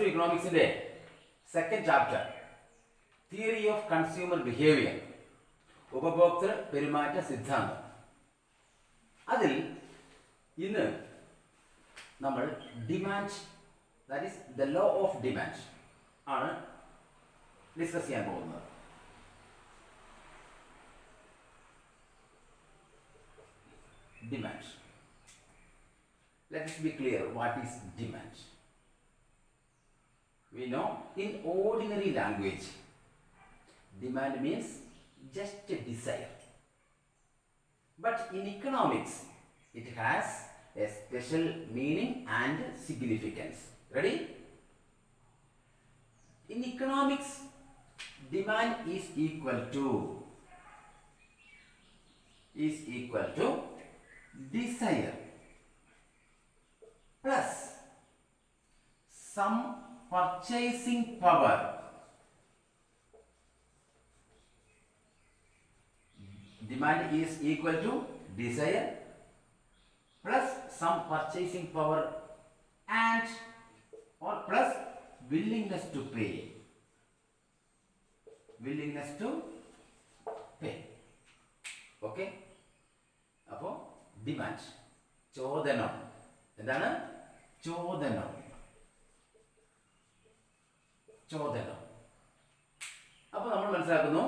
ഇക്കണോമിക്സിന്റെ second chapter theory of consumer behaviour, ഉപഭോക്തൃ പെരുമാറ്റ സിദ്ധാന്തം. അതിൽ ഇന്ന് നമ്മൾ demand, that is the law of demand ആണ് ഡിസ്കസ് ചെയ്യാൻ പോകുന്നത്. Demand. Let us be clear, what is demand? We know in ordinary language, demand means just a desire. But in economics, it has a special meaning and significance. Ready? In economics, demand is equal to desire plus some purchasing power. Demand is equal to desire plus some purchasing power and or plus willingness to pay. Willingness to pay. Okay? അപ്പോൾ demand, ചോദനം. എന്താണ് ചോദനം? അപ്പോൾ നമ്മൾ മനസ്സിലാക്കുന്നു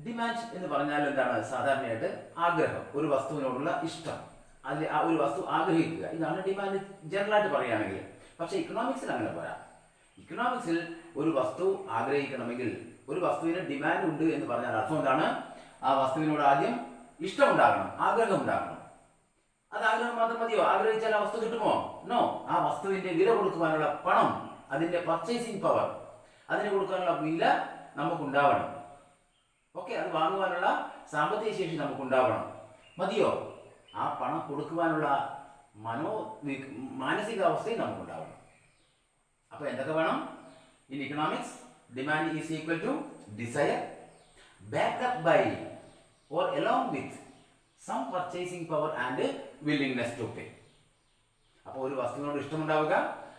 demand എന്ന് പറഞ്ഞാൽ എന്താണ്? സാധാരണയായിട്ട് ആഗ്രഹം, ഒരു വസ്തുവിനോടുള്ള ഇഷ്ടം, അതിൽ ആ ഒരു വസ്തു ആഗ്രഹിക്കുക, ഇതാണ് ഡിമാൻഡ് ജനറലായിട്ട് പറയുകയാണെങ്കിൽ. പക്ഷേ ഇക്കണോമിക്സിൽ അങ്ങനെ പോരാ. ഇക്കണോമിക്സിൽ ഒരു വസ്തു ആഗ്രഹിക്കണമെങ്കിൽ, ഒരു വസ്തുവിന് ഡിമാൻഡ് ഉണ്ട് എന്ന് പറഞ്ഞാൽ അർത്ഥം എന്താണ്? ആ വസ്തുവിനോട് ആദ്യം ഇഷ്ടം ഉണ്ടാകണം, ആഗ്രഹം ഉണ്ടാകണം. അത് ആഗ്രഹം മാത്രം മതിയോ? ആഗ്രഹിച്ചാൽ ആ വസ്തു കിട്ടുമോ? നോ. ആ വസ്തുവിന്റെ വില കൊടുക്കുവാനുള്ള പണം, അതിന്റെ പർച്ചേസിംഗ് പവർ, അതിന് കൊടുക്കാനുള്ള വില നമുക്കുണ്ടാവണം. ഓക്കെ, അത് വാങ്ങുവാനുള്ള സാമ്പത്തിക ശേഷി നമുക്കുണ്ടാവണം. മതിയോ? ആ പണം കൊടുക്കുവാനുള്ള മാനസികാവസ്ഥയും നമുക്കുണ്ടാവണം. അപ്പൊ എന്തൊക്കെ വേണം? In economics demand is equal to desire backed up by or along with some purchasing power and willingness to pay. അപ്പോൾ ഒരു വസ്തുവിനോട് ഇഷ്ടമുണ്ടാവുക,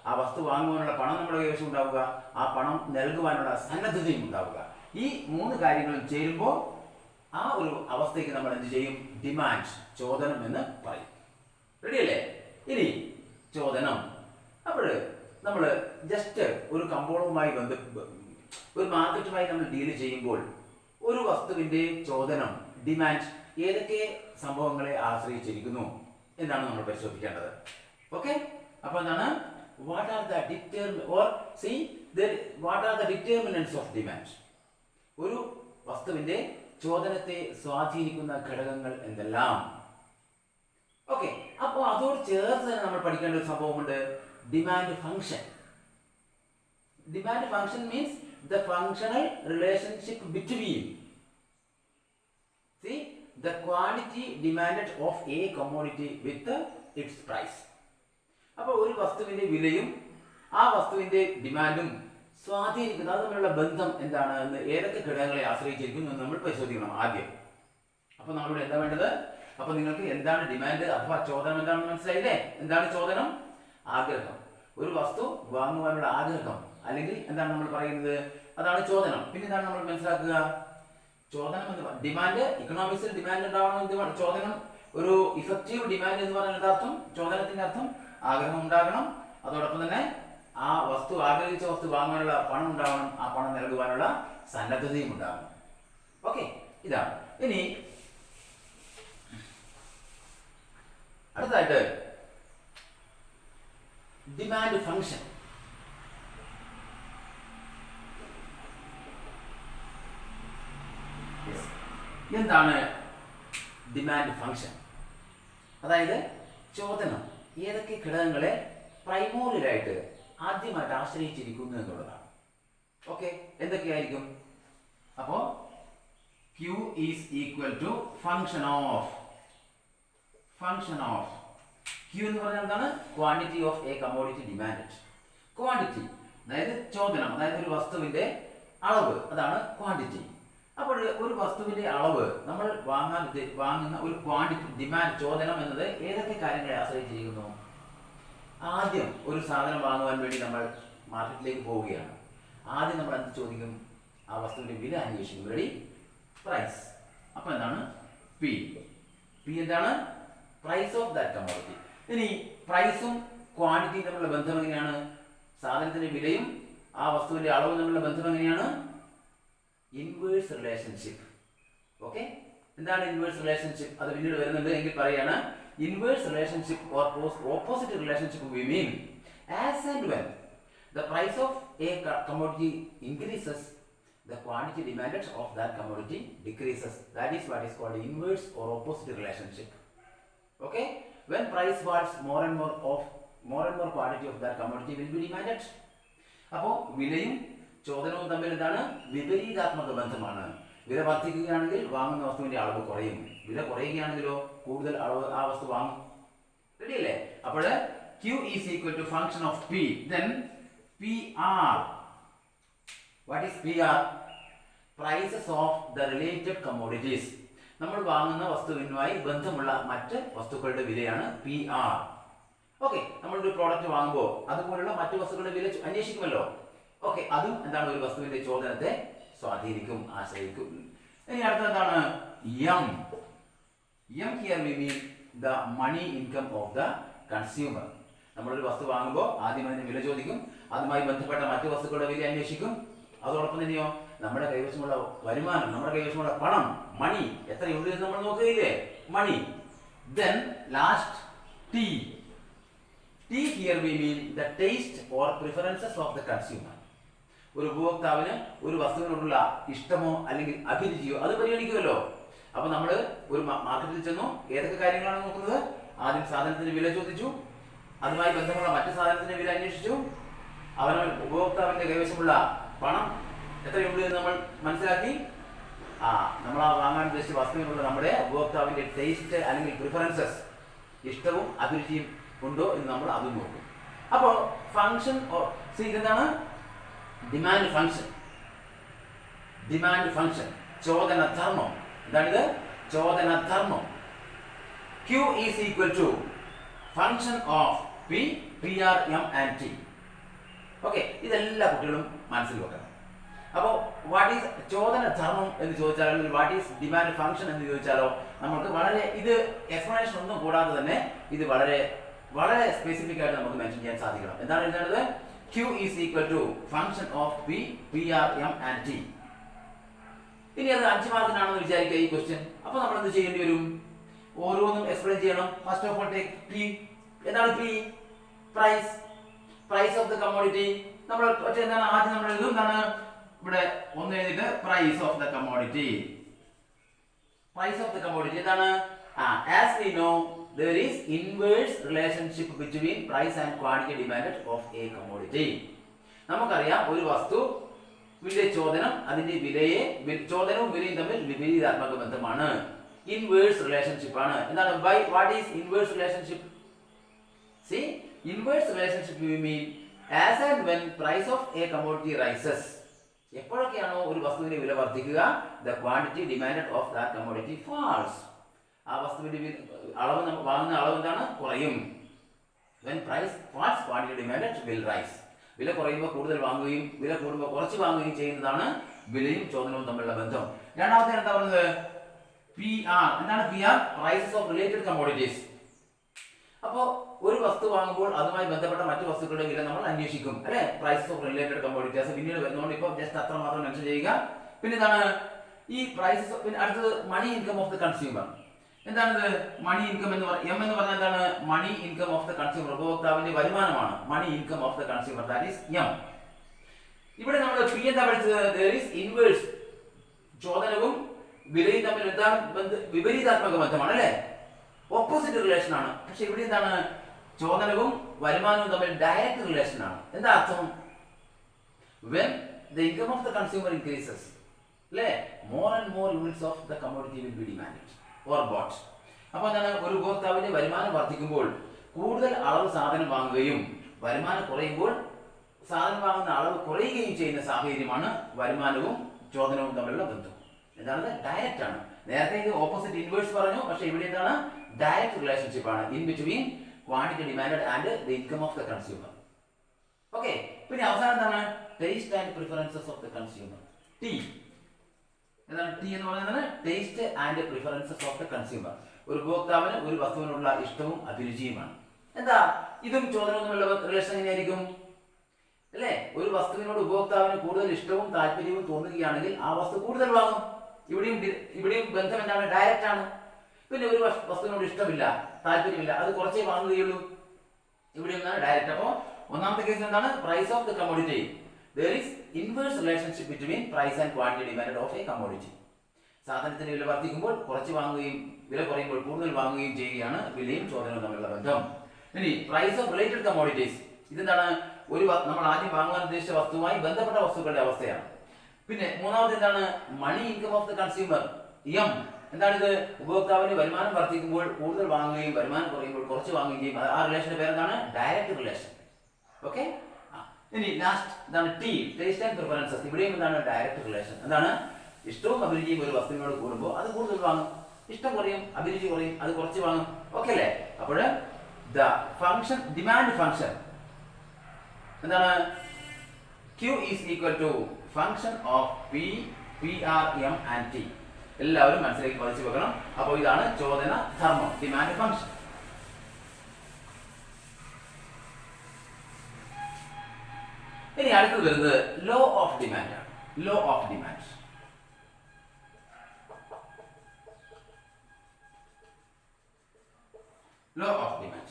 ആ വസ്തു വാങ്ങുവാനുള്ള പണം നമ്മുടെ കൈവശം ഉണ്ടാവുക, ആ പണം നൽകുവാനുള്ള സന്നദ്ധതയും ഉണ്ടാവുക. ഈ മൂന്ന് കാര്യങ്ങളും ചേരുമ്പോൾ ആ ഒരു അവസ്ഥയ്ക്ക് നമ്മൾ എന്ത് ചെയ്യും? ഡിമാൻഡ്, ചോദനം എന്ന് പറയും. റെഡിയല്ലേ? ഇനി ചോദനം, അപ്പോൾ നമ്മൾ ജസ്റ്റ് ഒരു കമ്പോളവുമായി ഒരു മാർക്കറ്റുമായി നമ്മൾ ഡീൽ ചെയ്യുമ്പോൾ ഒരു വസ്തുവിന്റെ ചോദനം, ഡിമാൻഡ് ഏതൊക്കെ സംഭവങ്ങളെ ആശ്രയിച്ചിരിക്കുന്നു എന്നാണ് നമ്മൾ പരിശോധിക്കേണ്ടത്. ഓക്കെ, അപ്പോൾ എന്താണ്? What are the determinants of demand? ഒരു വസ്തുവിന്റെ ചോദനത്തെ സ്വാധീനിക്കുന്ന ഘടകങ്ങൾ എന്തെല്ലാം? ഓക്കെ, അപ്പോൾ അതോട് ചേർത്ത് തന്നെ നമ്മൾ പഠിക്കേണ്ട ഒരു സംഭവമുണ്ട്, demand function. Demand function means the functional relationship between the quantity demanded of a commodity with its price. അപ്പോൾ ഒരു വസ്തുവിന്റെ വിലയും ആ വസ്തുവിന്റെ ഡിമാൻഡും സ്വാധീനിക്കുന്നത്, അത് തമ്മിലുള്ള ബന്ധം എന്താണ് എന്ന്, ഏതൊക്കെ ഘടകങ്ങളെ ആശ്രയിച്ചിരിക്കുന്നു എന്ന് നമ്മൾ പരിശോധിക്കണം ആദ്യം. അപ്പോൾ നമ്മളിവിടെ എന്താ വേണ്ടത്? അപ്പോൾ നിങ്ങൾക്ക് എന്താണ് ഡിമാൻഡ് അഥവാ ചോദനം എന്താണെന്ന് മനസ്സിലായില്ലേ? എന്താണ് ചോദനം? ആഗ്രഹം, ഒരു വസ്തു വാങ്ങുവാനുള്ള ആഗ്രഹം, അല്ലെങ്കിൽ എന്താണ് നമ്മൾ പറയുന്നത്? അതാണ് ചോദനം. പിന്നെ എന്താണ് നമ്മൾ മനസ്സിലാക്കുക? ചോദനം എന്ന് ഡിമാൻഡ്, ഇക്കണോമിക്സിൽ ഡിമാൻഡ് ഉണ്ടാവണം. ചോദനം, ഒരു ഇഫക്റ്റീവ് ഡിമാൻഡ് എന്ന് പറയുന്നത് അർത്ഥം, ചോദനത്തിന്റെ അർത്ഥം ആഗ്രഹം ഉണ്ടാകണം, അതോടൊപ്പം തന്നെ ആ വസ്തു, ആഗ്രഹിച്ച വസ്തു വാങ്ങാനുള്ള പണം ഉണ്ടാവണം, ആ പണം നൽകുവാനുള്ള സന്നദ്ധതയും ഉണ്ടാകണം. ഓക്കെ, ഇതാണ്. ഇനി അടുത്തതായിട്ട് ഡിമാൻഡ് ഫംഗ്ഷൻ. എന്താണ് ഡിമാൻഡ് ഫംഗ്ഷൻ? അതായത് ചോദനം ഏതൊക്കെ ഘടകങ്ങളെ പ്രൈമോറിയലായിട്ട് ആദ്യമായിട്ട് ആശ്രയിച്ചിരിക്കുന്നു എന്നുള്ളതാണ്. ഓക്കെ, എന്തൊക്കെയായിരിക്കും? അപ്പോൾ Q is equal to function of Q എന്ന് പറഞ്ഞാൽ എന്താണ്? Quantity of a commodity demand. Quantity അതായത് ചോദനം, അതായത് ഒരു വസ്തുവിന്റെ അളവ്, അതാണ് ക്വാണ്ടിറ്റി. അപ്പോൾ ഒരു വസ്തുവിന്റെ അളവ്, നമ്മൾ വാങ്ങുന്ന ഒരു ക്വാണ്ടിറ്റി, ഡിമാൻഡ്, ചോദനം എന്നത് ഏതൊക്കെ കാര്യങ്ങളെ ആശ്രയിച്ചിരിക്കുന്നു? ആദ്യം ഒരു സാധനം വാങ്ങുവാൻ വേണ്ടി നമ്മൾ മാർക്കറ്റിലേക്ക് പോവുകയാണ്. ആദ്യം നമ്മൾ എന്ത് ചോദിക്കും? ആ വസ്തുവിൻ്റെ വില അന്വേഷിക്കും. റെഡി? പ്രൈസ്. അപ്പോൾ എന്താണ്? പി. പി എന്താണ്? Price of that commodity. ഇനി പ്രൈസും ക്വാണ്ടിറ്റിയും തമ്മിലുള്ള ബന്ധം എങ്ങനെയാണ്? സാധനത്തിന്റെ വിലയും ആ വസ്തുവിന്റെ അളവും തമ്മിലുള്ള ബന്ധം എങ്ങനെയാണ്? Inverse relationship. ഓക്കെ, എന്താണ് ഇൻവേഴ്സ് റിലേഷൻഷിപ്പ്? അത് പിന്നീട് വരുന്നുണ്ട് എങ്കിൽ പറയാണ്, inverse relationship or opposite relationship V mean as and when the price of a commodity increases, the quantity demanded of that commodity decreases. That is what is called inverse or opposite relationship. Okay, when price falls, more and more quantity of that commodity will be demanded. അപ്പോൾ വിലയും ചോദനവും തമ്മിൽ എന്താണ്? വിപരീതാത്മക ബന്ധമാണ്. വില വർദ്ധിക്കുകയാണെങ്കിൽ വാങ്ങുന്ന വസ്തുവിന്റെ അളവ് കുറയും, വില കുറയുകയാണെങ്കിലോ കൂടുതൽ അളവ് ആ വസ്തു വാങ്ങും. റെഡി അല്ലേ? അപ്പോൾ Q is equal to function of P. Then PR. What is PR? Prices of the related commodities. നമ്മൾ വാങ്ങുന്ന വസ്തുവിനുമായി ബന്ധമുള്ള മറ്റ് വസ്തുക്കളുടെ വിലയാണ് PR. ഓക്കെ, നമ്മളൊരു പ്രോഡക്റ്റ് വാങ്ങുമ്പോൾ അതുപോലുള്ള മറ്റു വസ്തുക്കളുടെ വില അന്വേഷിക്കുമല്ലോ. ഓക്കെ, അതും എന്താണ്? ഒരു വസ്തുവിന്റെ ചോദനത്തെ സ്വാധീനിക്കും, ആശ്രയിക്കും. ഇനി അടുത്ത എന്താണ്? M. M here we mean the money income of the consumer. നമ്മളൊരു വസ്തു വാങ്ങുമ്പോൾ ആദ്യം അതിന് വില ചോദിക്കും, അതുമായി ബന്ധപ്പെട്ട മറ്റു വസ്തുക്കളുടെ വില അന്വേഷിക്കും. അതോടൊപ്പം തന്നെയോ നമ്മുടെ കൈവശമുള്ള വരുമാനം, നമ്മുടെ കൈവശമുള്ള പണം, മണി എത്രയുണ്ട് എന്ന് നമ്മൾ നോക്കുകയില്ലേ? മണി. Then last T. T here we mean the taste or preferences of the consumer. ഒരു ഉപഭോക്താവിന് ഒരു വസ്തുവിനോടുള്ള ഇഷ്ടമോ അല്ലെങ്കിൽ അഭിരുചിയോ അത് പരിഗണിക്കുമല്ലോ. അപ്പൊ നമ്മൾ ഒരു മാർക്കറ്റിൽ ചെന്നു ഏതൊക്കെ കാര്യങ്ങളാണ് നോക്കുന്നത്? ആദ്യം സാധനത്തിന് വില ചോദിച്ചു, അതുമായി ബന്ധമുള്ള മറ്റു സാധനത്തിന്റെ വില അന്വേഷിച്ചു, അവന് ഉപഭോക്താവിന്റെ കൈവശമുള്ള പണം എത്രയുണ്ട് എന്ന് നമ്മൾ മനസ്സിലാക്കി. നമ്മൾ ആ വാങ്ങാൻ ഉദ്ദേശിച്ച വസ്തുവിനുള്ള നമ്മുടെ ഉപഭോക്താവിന്റെ ടേസ്റ്റ് അല്ലെങ്കിൽ പ്രിഫറൻസസ്, ഇഷ്ടവും അഭിരുചിയും ഉണ്ടോ എന്ന് നമ്മൾ അതും നോക്കും. അപ്പോൾ ഫംഗ്ഷൻ ഇതെന്താണ്? Demand function. ഡിമാൻഡ് ഫംഗ്ഷൻ, ചോദന ധർമ്മം. എന്താണിത്? ചോദന ധർമ്മം. Q is equal to function of P, PR, M and T. Okay, ഇതെല്ലാ കുട്ടികളും മനസ്സിൽ വെക്കണം. അപ്പോൾ വാട്ട് ഈസ് ചോദന ധർമ്മം എന്ന് ചോദിച്ചാലോ, അല്ലെങ്കിൽ വാട്ട് ഈസ് ഡിമാൻഡ് ഫംഗ്ഷൻ എന്ന് ചോദിച്ചാലോ നമുക്ക് വളരെ ഇത് എക്സ്പ്ലനേഷൻ ഒന്നും കൂടാതെ തന്നെ ഇത് വളരെ വളരെ സ്പെസിഫിക് ആയിട്ട് നമുക്ക് മെൻഷൻ ചെയ്യാൻ സാധിക്കണം. എന്താണ് എഴുതേണ്ടത്? Q is equal to function of P, PR, M and T. ഇനി അത് 5 മാർക്കിനാണെന്ന് വിചാരിക്കുക ഈ ക്വസ്റ്റ്യൻ. അപ്പോൾ നമ്മൾ എന്ത് ചെയ്യേണ്ടി വരും? ഓരോന്നും എക്സ്പ്ലെയിൻ ചെയ്യണം. First of all take P. എന്താണ് P? Price. Price of the commodity. നമ്മൾ എന്താണ് ആദ്യം നമ്മൾ എഴുതും? എന്താണ് ഇവിടെ ഒന്ന് എഴുതിയിട്ട് price of the commodity. Price of the commodity എന്താണ്? As we know, there is inverse relationship between price and quantity demanded of a commodity. നമുക്കറിയാം ഒരു വസ്തുവിന്റെ ചോദനം അതിന്റെ വിലയെ, ചോദനവും വിലയും തമ്മിൽ വിപരീതാത്മക ബന്ധമാണ്, ഇൻവേഴ്സ് റിലേഷൻഷിപ്പ് ആണ്. എന്താണ്? What is inverse relationship? See, inverse relationship we mean as and when price of a commodity rises. എപ്പോഴൊക്കെയാണോ ഒരു വസ്തുവിന്റെ വില വർദ്ധിക്കുക, the quantity demanded of that commodity falls. ആ വസ്തുവിന്റെ അളവ്, നമ്മൾ വാങ്ങുന്ന അളവ് എന്താണ്? കുറയും. When price falls, quantity demanded will rise. വില കുറയുമ്പോൾ കൂടുതൽ വാങ്ങുകയും വില കൂടുമ്പോൾ കുറച്ച് വാങ്ങുകയും ചെയ്യുന്നതാണ് വിലയും ചോദനവും തമ്മിലുള്ള ബന്ധം. രണ്ടാമത്തെ എന്താ പറയുന്നത്? PR. എന്താണ് PR? Prices of related commodities. അപ്പോൾ ഒരു വസ്തു വാങ്ങുമ്പോൾ അതുമായി ബന്ധപ്പെട്ട മറ്റു വസ്തുക്കളുടെ വില നമ്മൾ അന്വേഷിക്കും, അല്ലെ? പ്രൈസസ് ഓഫ് റിലേറ്റഡ് കമ്മോഡിറ്റീസ് പിന്നീട് വരുന്നതുകൊണ്ട് ഇപ്പോൾ ജസ്റ്റ് അത്ര മാത്രം മെൻഷൻ ചെയ്യുക. പിന്നെ എന്താണ് ഈ പ്രൈസസ്? പിന്നെ അടുത്തത് money income of the consumer. എന്താണിത്? മണി ഇൻകം എന്ന് M എന്ന് പറഞ്ഞാൽ എന്താണ്? Money income of the consumer, ഉപഭോക്താവിന്റെ വരുമാനമാണ് money income of the consumer, that is M. ഇവിടെ നമ്മൾ P എന്താ പഠിച്ചത്? there is inverse, ചോദനവും വിലയും തമ്മിൽ എന്താണ്? വിപരീതാത്മക ബന്ധമാണ്, അല്ലേ? ഓപ്പോസിറ്റ് റിലേഷൻ ആണ്. പക്ഷെ ഇവിടെ എന്താണ്? ചോദനവും വരുമാനവും തമ്മിൽ ഡയറക്റ്റ് റിലേഷൻ ആണ്. എന്താ അർത്ഥം? when the income of the consumer increases, അല്ലേ, more and more units of the commodity will be demanded or bought. അപ്പോൾ എന്താണ്? ഒരു ഉപഭോക്താവിന്റെ വരുമാനം വർദ്ധിക്കുമ്പോൾ കൂടുതൽ അളവ് സാധനം വാങ്ങുകയും വരുമാനം കുറയുമ്പോൾ സാധനം വാങ്ങുന്ന അളവ് കുറയുകയും ചെയ്യുന്ന സാഹചര്യമാണ് വരുമാനവും ചോദനവും തമ്മിലുള്ള ബന്ധം. എന്താണ്? ഡയറക്റ്റ് ആണ്. നേരത്തെ ഇത് ഓപ്പോസിറ്റ് ഇൻവേഴ്സ് പറഞ്ഞു, പക്ഷെ ഇവിടെ എന്താണ്? ഡയറക്റ്റ് റിലേഷൻഷിപ്പ് ആണ് in between quantity demanded and the income of the consumer. Okay. പിന്നെ അവസാനം എന്താണ്? Taste and preferences of the consumer. T എന്താണ്? ടി എന്ന് പറയുന്നത് taste and preferences of the consumer. ഒരു ഉപഭോക്താവിന് ഒരു വസ്തുവിനുള്ള ഇഷ്ടവും അഭിരുചിയുമാണ്. എന്താ ഇതും ചോദ്യവും തമ്മിലുള്ള റിലേഷൻ എങ്ങനെയായിരിക്കും? അല്ലേ? ഒരു വസ്തുവിനോട് ഉപഭോക്താവിന് കൂടുതൽ ഇഷ്ടവും താല്പര്യവും തോന്നുകയാണെങ്കിൽ ആ വസ്തു കൂടുതൽ വാങ്ങും. ഇവിടെയും ബന്ധം എന്താണ്? ഡയറക്റ്റ് ആണ്. പിന്നെ ഒരു വസ്തുവിനോട് ഇഷ്ടമില്ല, താല്പര്യമില്ല, അത് കുറച്ചേ വാങ്ങുകയുള്ളൂ. ഇവിടെ എന്താണ്? ഡയറക്റ്റ്. അപ്പോൾ ഒന്നാമത്തെ കേസിൽ എന്താണ്? Price of the commodity. There is inverse relationship between price and quantity demanded of a commodity. സാധനത്തിന്റെ വില വർദ്ധിക്കുമ്പോൾ കുറച്ച് വാങ്ങുകയും വില കുറയുമ്പോൾ കൂടുതൽ വാങ്ങുകയും ചെയ്യുകയാണ് വിലയും ചോദനവും തമ്മിലുള്ള ബന്ധം. ഇനി പ്രൈസ് ഓഫ് റിലേറ്റഡ് കമ്മോഡിറ്റീസ്. ഇതെന്താണ്? നമ്മൾ ആദ്യം വാങ്ങാൻ ഉദ്ദേശിച്ച വസ്തുവുമായി ബന്ധപ്പെട്ട വസ്തുക്കളുടെ അവസ്ഥയാണ്. പിന്നെ മൂന്നാമത് എന്താണ്? Money income of the consumer. M എന്താണിത്? ഉപഭോക്താവിന് വരുമാനം വർദ്ധിക്കുമ്പോൾ കൂടുതൽ വാങ്ങുകയും വരുമാനം കുറയുമ്പോൾ കുറച്ച് വാങ്ങുകയും ചെയ്യും. ആ റിലേഷന്റെ പേരെന്താണ്? Direct relation. ഓക്കെ. ഇനി ലാസ്റ്റ് എന്താണ്? T taste and preferences. ഇവിടെയും എന്താണ്? Direct relation. എന്താണ്? ഇഷ്ടവും അഭിരുചിയും ഒരു വസ്തുവിനോട് കൂടുമ്പോൾ അത് കൂടുതൽ വാങ്ങും, ഇഷ്ടം കുറയും, അഭിരുചി കുറയും, അത് കുറച്ച് വാങ്ങും. ഓക്കെ അല്ലേ? അപ്പോൾ ദ ഫംഗ്ഷൻ ഡിമാൻഡ് ഫംഗ്ഷൻ എന്താണ്? Q is equal to function of P, PR, M and T. എല്ലാവരും മനസ്സിലേക്ക് പതിച്ചു വെക്കണം. അപ്പോൾ ഇതാണ് ചോദന ധർമ്മം, ഡിമാൻഡ് ഫംഗ്ഷൻ. ഇനി അടുത്തത് വരുന്നത് ലോ ഓഫ് ഡിമാൻഡ് ആണ്. Law of demand. Law of demand.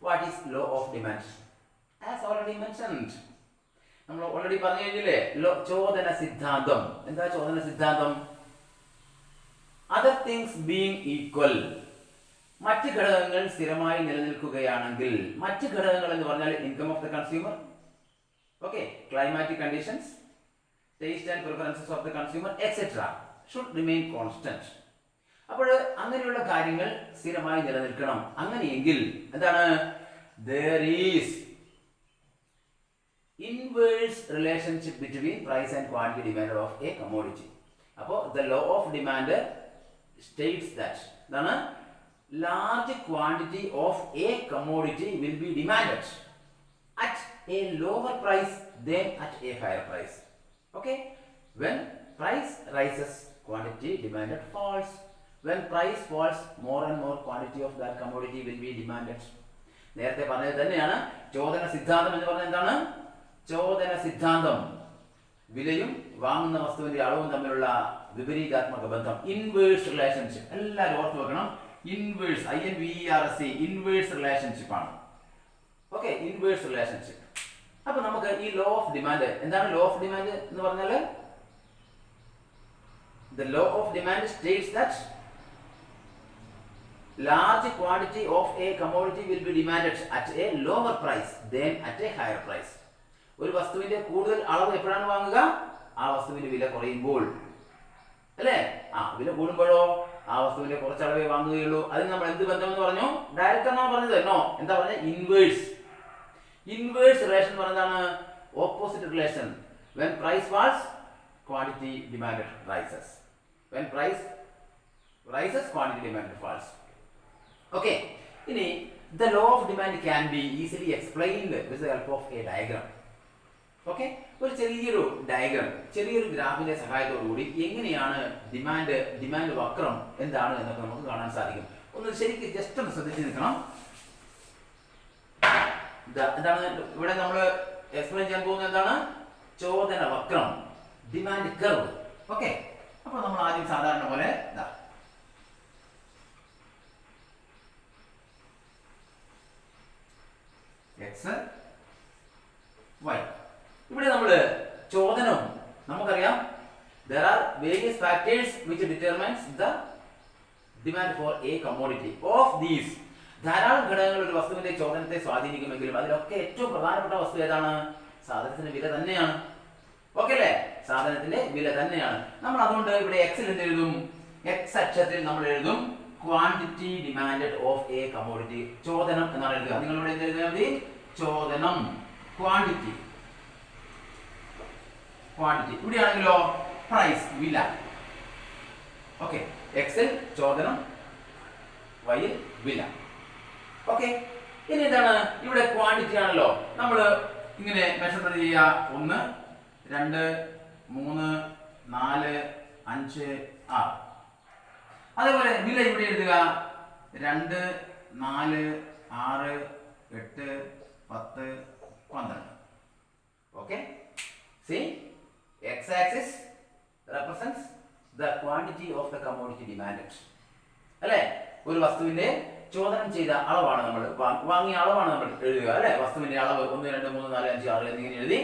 What is law of demand? As already mentioned. നമ്മൾ ഓൾറെഡി പറഞ്ഞു കഴിഞ്ഞില്ലേ? ചോദന സിദ്ധാന്തം. എന്താ ചോദന സിദ്ധാന്തം? Other things being equal. മറ്റ് ഘടകങ്ങൾ സ്ഥിരമായി നിലനിൽക്കുകയാണെങ്കിൽ, മറ്റ് ഘടകങ്ങൾ എന്ന് പറഞ്ഞാൽ income of the consumer, okay, climatic conditions, taste and preferences of the consumer etcetera should remain constant. അപ്പോൾ അങ്ങനെയുള്ള കാര്യങ്ങൾ സ്ഥിരമായി നിലനിൽക്കണം. അങ്ങനെയെങ്കിൽ എന്താണ്? there is inverse relationship between price and quantity demanded of a commodity. അപ്പോൾ the law of demand states that എന്താണ്? large quantity of a commodity will be demanded at a lower price than at a higher price. Okay? When price rises, quantity demanded falls. When price falls, more and more quantity of that commodity will be demanded. നേരത്തെ പറഞ്ഞത് തന്നെയാണ് ചോദന സിദ്ധാന്തം എന്ന് പറഞ്ഞാൽ. എന്താണ് ചോദന സിദ്ധാന്തം? വിലയും വാങ്ങുന്ന വസ്തുവിന്റെ അളവും തമ്മിലുള്ള വിപരീതാത്മക ബന്ധം, ഇൻവേഴ്സ് റിലേഷൻഷിപ്പ്. എല്ലാവരും ഓർത്ത് വെക്കണം. ഇൻവേഴ്സ്, INVERS, ഇൻവേഴ്സ് റിലേഷൻഷിപ്പ് ആണ്. Okay, inverse relationship. അപ്പൊ നമുക്ക് ഈ ലോ ഓഫ് ഡിമാൻഡ് എന്താണ്? ലോ ഓഫ് ഡിമാൻഡ് എന്ന് പറഞ്ഞാൽ the law of demand states that large quantity of a commodity will be demanded at a lower price than at a higher price. ഒരു വസ്തുവിന്റെ കൂടുതൽ അളവ് എപ്പോഴാണ് വാങ്ങുക? ആ വസ്തുവിന്റെ വില കുറയുമ്പോൾ, അല്ലേ? വില കൂടുമ്പോഴോ ആ വസ്തുവിന്റെ കുറച്ച് അളവേ വാങ്ങുകയുള്ളൂ. അതിന് നമ്മൾ എന്ത് ബന്ധം എന്ന് പറഞ്ഞു? ഡയറക്റ്റ് എന്നാണ് പറഞ്ഞത്. എന്താ പറഞ്ഞത്? ഇൻവേഴ്സ്. ഇൻവേഴ്സ് റിലേഷൻ പറഞ്ഞതാണ് opposite relation. when price falls, quantity demanded rises. When price rises, quantity demanded falls. Okay. ഇനി the law of demand can be easily explained with the help of a diagram. Okay, ഒരു ചെറിയൊരു diagram, ചെറിയൊരു ഗ്രാഫിന്റെ സഹായത്തോടുകൂടി എങ്ങനെയാണ് demand വക്രം എന്താണ് എന്നൊക്കെ നമുക്ക് കാണാൻ സാധിക്കും. ഒന്ന് ശരിക്കും ജസ്റ്റ് ഒന്ന് ശ്രദ്ധിച്ച് നിൽക്കണം. എന്താണ് ഇവിടെ നമ്മൾ എക്സ്പ്ലെയിൻ ചെയ്യാൻ പോകുന്നത്? എന്താണ്? ചോദന വക്രം, ഡിമാൻഡ് കർവ്. ഓക്കെ, അപ്പോൾ നമ്മൾ ആദ്യം സാധാരണ പോലെ എക്സ് വൈ. ഇവിടെ നമ്മൾ ചോദനം നമുക്കറിയാം. there are various factors which determines the demand for a commodity. of these, ധാരാളം ഘടകങ്ങൾ ഒരു വസ്തുവിന്റെ ചോദനത്തെ സ്വാധീനിക്കുമെങ്കിലും അതിലൊക്കെ ഏറ്റവും പ്രധാനപ്പെട്ട വസ്തു ഏതാണ്? സാധനത്തിന്റെ വില തന്നെയാണ്. ഓക്കെ അല്ലേ? സാധനത്തിന്റെ വില തന്നെയാണ്. നമ്മൾ അതുകൊണ്ട് ഇവിടെ എക്സിൽ എന്ത് എഴുതും? എക്സ് അക്ഷരത്തിൽ നമ്മൾ എഴുതും quantity demanded of a commodity. ചോദനം എന്നാണ് എഴുതുക. നിങ്ങൾ ഇവിടെ എന്ത് എഴുതിയാൽ മതി? ചോദനം, ക്വാണ്ടിറ്റി. ഇവിടെയാണെങ്കിലോ പ്രൈസ്, വില. ഓക്കെ, എക്സിൽ ചോദനം, വൈയിൽ വില. ഓക്കെ, ഇനി എന്താണ് ഇവിടെ ക്വാണ്ടിറ്റി ആണല്ലോ നമ്മൾ ഇങ്ങനെ മെഷർമെന്റ് ചെയ്യുക 1 2 3 4 5 6. അതേപോലെ വില ഇവിടെ എഴുതുക 2 4 6 8 10 12. Okay, see, x-axis represents the quantity of the commodity demanded. അല്ലേ, ഒരു വസ്തുവിന്റെ ചോദനം ചെയ്ത അളവാണ് നമ്മൾ വാങ്ങിയ അളവാണ് നമ്മൾ എഴുതുക അല്ലേ. വസ്തുവിന്റെ അളവ് 1 2 3 4 5 6 എന്നിങ്ങനെ എഴുതി.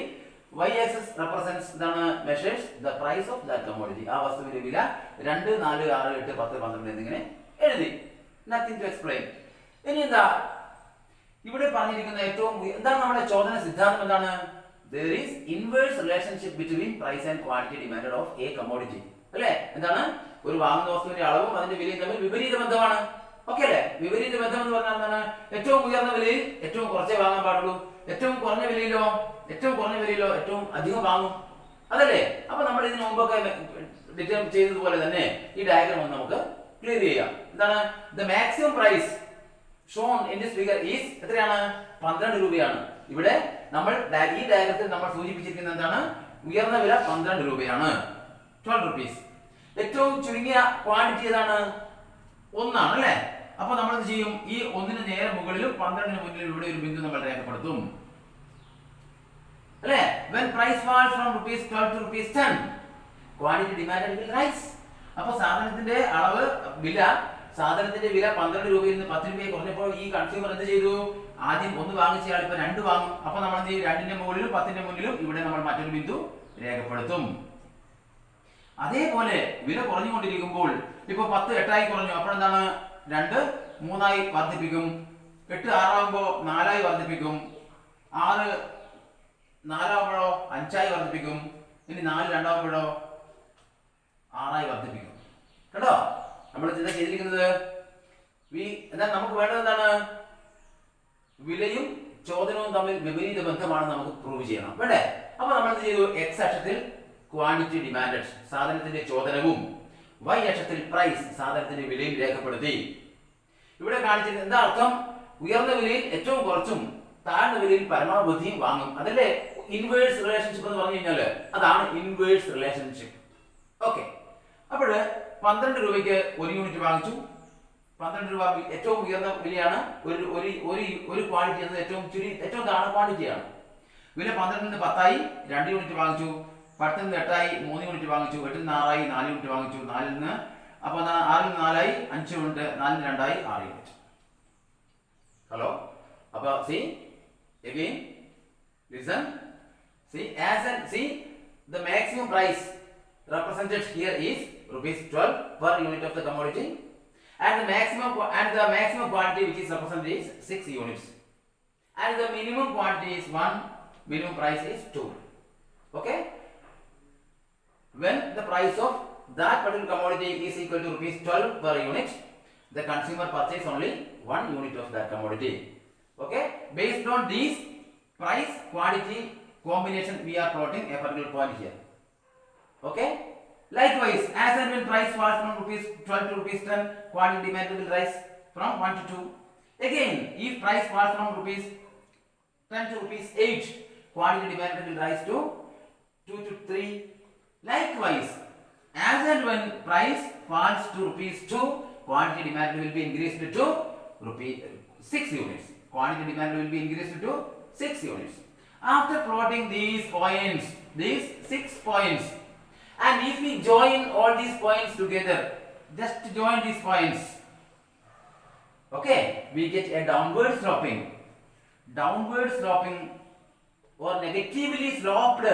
y-axis represents എന്താണ്, measures the price of that commodity. ആ വസ്തുവിന്റെ വില 2 4 6 8 10 12 എന്നിങ്ങനെ എഴുതി. Nothing to explain. ഇനി എന്താ ഇവിടെ പറഞ്ഞിരിക്കുന്ന ഏറ്റവും എന്താണ് നമ്മുടെ ചോദന സിദ്ധാന്തം എന്താണ്? There is inverse relationship between price and quantity demanded of a commodity. അല്ലേ, എന്താണ്, ഒരു വാങ്ങുന്ന വസ്തുവിന്റെ അളവും അതിന്റെ വിലയും തമ്മിൽ വിപരീത ബന്ധമാണ്. ഓക്കെ അല്ലേ, വിപരീത ബന്ധം എന്ന് പറഞ്ഞാൽ എന്താണ്? ഏറ്റവും ഉയർന്ന വിലയിൽ ഏറ്റവും കുറച്ചേ വാങ്ങാൻ പാടുള്ളൂ, ഏറ്റവും കുറഞ്ഞ വിലയിലോ ഏറ്റവും അധികം വാങ്ങും, അതല്ലേ. അപ്പൊ നമ്മൾ ഇതിനു മുമ്പൊക്കെ ഡിറ്റർമിൻ ചെയ്തതുപോലെ തന്നെ ഈ ഡയഗ്രാം ഒന്ന് നമുക്ക് ക്ലിയർ ചെയ്യാം. എന്താണ്, the maximum price shown in this figure is എത്രയാണ്? 12 രൂപയാണ്. ഇവിടെ നമ്മൾ ഈ ഡയഗ്രത്തിൽ നമ്മൾ സൂചിപ്പിച്ചിരിക്കുന്നത് എന്താണ്? ഉയർന്ന വില 12 രൂപയാണ്, 12 rupees. ഏറ്റവും ചുരുങ്ങിയ ക്വാണ്ടിറ്റി ഏതാണ്? 1 ആണ് അല്ലേ. അപ്പൊ നമ്മൾ എന്ത് ചെയ്യും? ഈ 1ന് നേരെ മുകളിലും 12ന് മുന്നിലും ഇവിടെ ഒരു ബിന്ദു നമ്മൾ രേഖപ്പെടുത്തും അല്ലേ. when price falls from rupees 12 to rupees 10, quantity demanded will rise. അപ്പൊ സാധനത്തിന്റെ അളവ് സാധനത്തിന്റെ വില 12 രൂപയിൽ നിന്ന് 10 രൂപയെ കുറഞ്ഞപ്പോൾ ഈ കൺസ്യൂമർ എന്ത് ചെയ്തു? ആദ്യം 1 വാങ്ങിച്ചയാൾ ഇപ്പൊ 2 വാങ്ങും. അപ്പൊ നമ്മൾ എന്ത് ചെയ്യും? 2ന്റെ മുകളിലും 10ന്റെ മുന്നിലും ഇവിടെ നമ്മൾ മറ്റൊരു ബിന്ദു രേഖപ്പെടുത്തും. അതേപോലെ വില കുറഞ്ഞുകൊണ്ടിരിക്കുമ്പോൾ ഇപ്പൊ 10 8 കുറഞ്ഞു, അപ്പോൾ എന്താണ്? 2 3 വർദ്ധിപ്പിക്കും, 8 6 ആകുമ്പോൾ 4 വർദ്ധിപ്പിക്കും, 6 4 ആകുമ്പോഴോ 5 വർദ്ധിപ്പിക്കും, ഇനി 4 2 ആകുമ്പോഴോ 6 വർദ്ധിപ്പിക്കും. കേട്ടോ, നമ്മൾ എന്താ ചെയ്തിരിക്കുന്നത്? എന്താ നമുക്ക് വേണ്ടത്? എന്താണ്? വിലയും ചോദനവും തമ്മിൽ വിപരീത ബന്ധമാണ് നമുക്ക് പ്രൂവ് ചെയ്യണം, വേണ്ടേ? അപ്പൊ നമ്മൾ എന്ത് ചെയ്തു? എക്സ് അക്ഷത്തിൽ ക്വാണ്ടിറ്റി ഡിമാൻഡഡ്, സാധനത്തിന്റെ ചോദനവും, y അക്ഷത്തിൽ പ്രൈസ്, സാധനത്തിന്റെ വിലയും രേഖപ്പെടുത്തി. ഇവിടെ കാണിച്ചിരുന്നത് എന്താ അർത്ഥം? ഉയർന്ന വിലയിൽ ഏറ്റവും കുറച്ചും താഴ്ന്ന വിലയിൽ പരമാവധിയും വാങ്ങും, അതല്ലേ ഇൻവേഴ്സ് റിലേഷൻഷിപ്പ് എന്ന് പറഞ്ഞു കഴിഞ്ഞാല് അതാണ് ഇൻവേഴ്സ് റിലേഷൻഷിപ്പ്. ഓക്കെ, അപ്പോൾ 12 രൂപയ്ക്ക് 1 യൂണിറ്റ് വാങ്ങിച്ചു. 12 രൂപ ഏറ്റവും ഉയർന്ന വിലയാണ്. ഒരു ക്വാണ്ടിറ്റി എന്നത് ഏറ്റവും താഴ്ന്ന ക്വാണ്ടിറ്റിയാണ്. വില 12 നിന്ന് 10 ആയി, 2 യൂണിറ്റ് വാങ്ങിച്ചു. 10 നിന്ന് 8 ആയി, 3 യൂണിറ്റ് വാങ്ങിച്ചു. 8 നിന്ന് 6 ആയി, 4 യൂണിറ്റ് വാങ്ങിച്ചു. 4 നിന്ന് അപ്പൊ 6 നിന്ന് 4 ആയി, 5 യൂണിറ്റ്. 4 നിന്ന് 2 ആയി, 6 യൂണിറ്റ്. ഹലോ, അപ്പൊ see again, listen, see the maximum price represented here is ₹12 per unit of the commodity, and the maximum quantity which is represented is 6 units, and the minimum quantity is 1, minimum price is 2. Okay, when the price of that particular commodity is equal to ₹12 per unit, the consumer purchase only 1 unit of that commodity. Okay, based on these price quantity combination we are plotting a particular point here. Okay, likewise, as and when price falls from ₹12 to ₹10, quantity demand will rise from 1 to 2. Again, if price falls from ₹10 to ₹8, quantity demand will rise to 2 to 3. Likewise, as and when price falls to ₹2, quantity demand will be increased to 6 units. Quantity demand will be increased to 6 units. After plotting these points, these 6 points, and if we join all these points together, just join these points, okay, we get a downward sloping or negatively sloped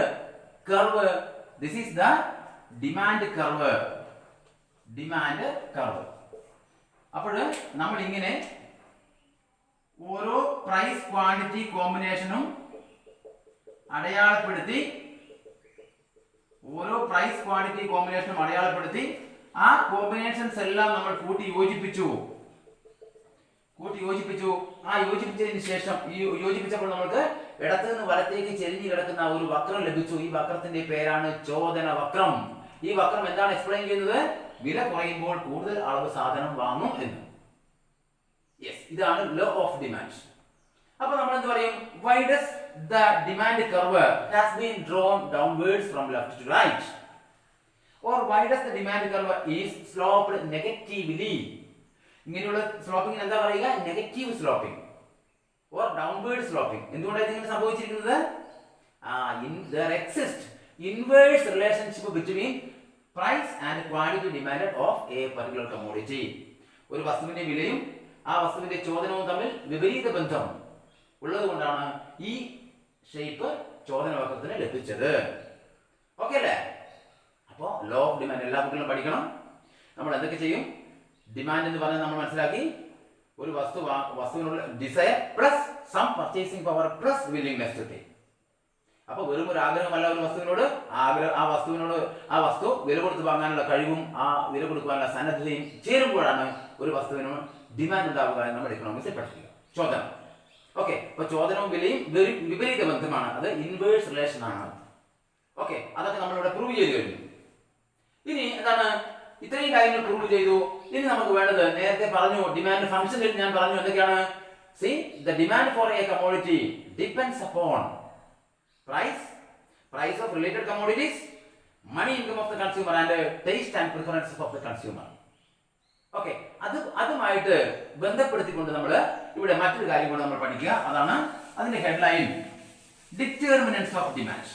curve. This is the demand curve. അപ്പോൾ നമ്മൾ ഇങ്ങനെ ഓരോ price quantity കോമ്പിനേഷനും അടയാളപ്പെടുത്തി ആ combinations എല്ലാം നമ്മൾ കൂട്ടി യോജിപ്പിച്ചു. ആ യോജിപ്പിച്ചതിന് ശേഷം യോജിപ്പിച്ചപ്പോൾ നമുക്ക് ഇടത്തു നിന്ന് വലത്തേക്ക് ചെരിഞ്ഞു കിടക്കുന്ന ഒരു വക്രം ലഭിച്ചു. ഈ വക്രത്തിന്റെ പേരാണ് ചോദന വക്രം. ഈ വക്രം എന്താണ് എക്സ്പ്ലെയിൻ ചെയ്യുന്നത്? വില കുറയുമ്പോൾ കൂടുതൽ അളവ് സാധനം വാങ്ങും എന്ന്. യെസ്, ഇതാണ് ലോ ഓഫ് ഡിമാൻഡ്. അപ്പോൾ നമ്മൾ എന്ത് പറയും? Why does the demand curve has been drawn downwards from left to right? Or why does the demand curve is sloped negatively? ഇങ്ങനെയുള്ള സ്ലോപ്പിംഗ് എന്താ പറയുക? Negative sloping or downward sloping. എന്തുകൊണ്ടാണ് ഇങ്ങനെ സംഭവിച്ചിരിക്കുന്നത്? There exists inverse relationship between price and quantity demanded of a particular commodity. ഒരു വസ്തുവിന്റെ വിലയും ആ വസ്തുവിന്റെ ചോദനവും തമ്മിൽ വിപരീത ബന്ധം ഉള്ളതുകൊണ്ടാണ് ഈ ഷേപ്പ് ചോദന വക്രത്തിന് ലഭിച്ചത്. ഓക്കെ അല്ലേ? അപ്പോൾ ലോ ഓഫ് ഡിമാൻഡ് എല്ലാ കുട്ടികളും പഠിക്കണം. നമ്മൾ എന്തൊക്കെ ചെയ്യും? ഡിമാൻഡ് എന്ന് പറഞ്ഞാൽ നമ്മൾ മനസ്സിലാക്കി, ഒരു വസ്തുവിനുള്ള desire plus some purchasing power plus willingness to pay. അപ്പൊ വെറും ഒരു ആഗ്രഹമല്ല ഒരു വസ്തുവിനോട്, ആ വസ്തു വില കൊടുത്ത് വാങ്ങാനുള്ള കഴിവും ആ വില കൊടുക്കാനുള്ള സന്നദ്ധതയും ചേരുമ്പോഴാണ് ഒരു വസ്തുവിനോട് ഡിമാൻഡ് ഉണ്ടാവുക എന്ന് നമ്മൾ എക്കണോമിക്സിൽ പഠിക്കുക. ചോദന. ഓക്കെ, അപ്പൊ ചോദനവും വിലയും വിപരീത ബന്ധമാണ്, അത് ഇൻവേഴ്സ് റിലേഷൻ ആണ്. ഓക്കെ, അതൊക്കെ നമ്മളിവിടെ പ്രൂവ് ചെയ്ത് കഴിഞ്ഞു. ഇനി എന്താണ്? ഇത്രയും കാര്യങ്ങൾ പ്രൂവ് ചെയ്തു. ഇനി നമുക്ക് വേണ്ടത്, നേരത്തെ പറഞ്ഞു ഡിമാൻഡ് ഫംഗ്ഷനിൽ ഞാൻ പറഞ്ഞു എന്തൊക്കെയാണ്? C, the demand four A commodity depends upon price of related commodities, money income of the consumer and taste and preferences of the consumer. Okay, അതുമായിട്ട് ബന്ധപ്പെടുത്തിക്കൊണ്ട് നമ്മൾ ഇവിടെ മറ്റൊരു കാര്യം കൂടെ നമ്മൾ പഠിക്കുക. അതാണ് അതിന്റെ headline, determinants of demand.